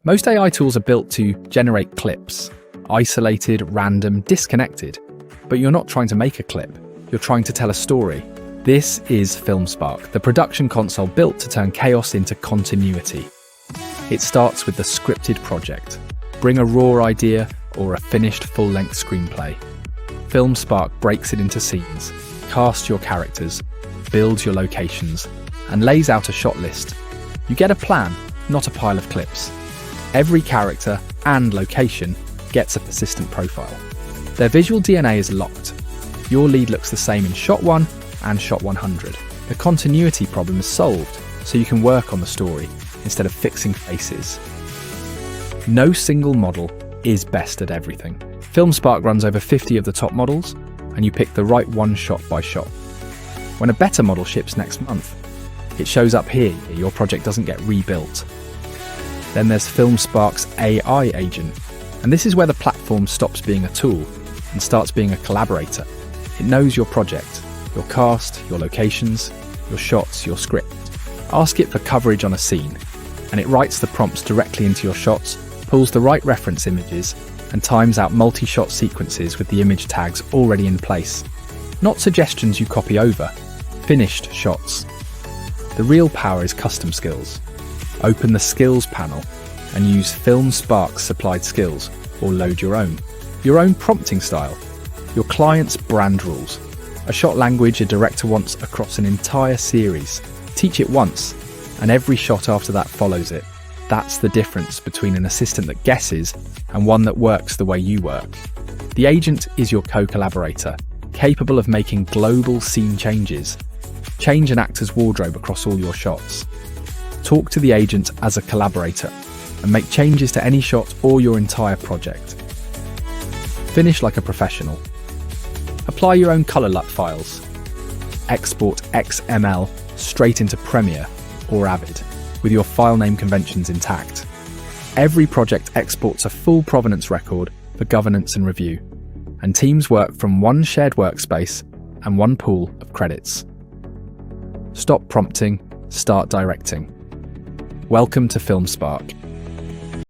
Most AI tools are built to generate clips, isolated, random, disconnected. But you're not trying to make a clip, you're trying to tell a story. This is FilmSpark, the production console built to turn chaos into continuity. It starts with the scripted project. Bring a raw idea or a finished full-length screenplay. FilmSpark breaks it into scenes, casts your characters, builds your locations, and lays out a shot list. You get a plan, not a pile of clips. Every character and location gets a persistent profile. Their visual DNA is locked. Your lead looks the same in shot 1 and shot 100. The continuity problem is solved, so you can work on the story instead of fixing faces. No single model is best at everything. FilmSpark runs over 50 of the top models, and you pick the right one shot by shot. When a better model ships next month, it shows up here, your project doesn't get rebuilt. Then there's FilmSpark's AI agent, and this is where the platform stops being a tool and starts being a collaborator. It knows your project, your cast, your locations, your shots, your script. Ask it for coverage on a scene, and it writes the prompts directly into your shots, pulls the right reference images, and times out multi-shot sequences with the image tags already in place. Not suggestions you copy over, finished shots. The real power is custom skills. Open the Skills panel and use FilmSpark's supplied skills, or load your own prompting style, your client's brand rules, a shot language a director wants across an entire series. Teach it once, and every shot after that follows it. That's the difference between an assistant that guesses and one that works the way you work. The agent is your co-collaborator, capable of making global scene changes. Change an actor's wardrobe across all your shots. Talk to the agent as a collaborator and make changes to any shot or your entire project. Finish like a professional. Apply your own color LUT files. Export XML straight into Premiere or Avid with your file name conventions intact. Every project exports a full provenance record for governance and review, and teams work from one shared workspace and one pool of credits. Stop prompting, start directing. Welcome to FilmSpark.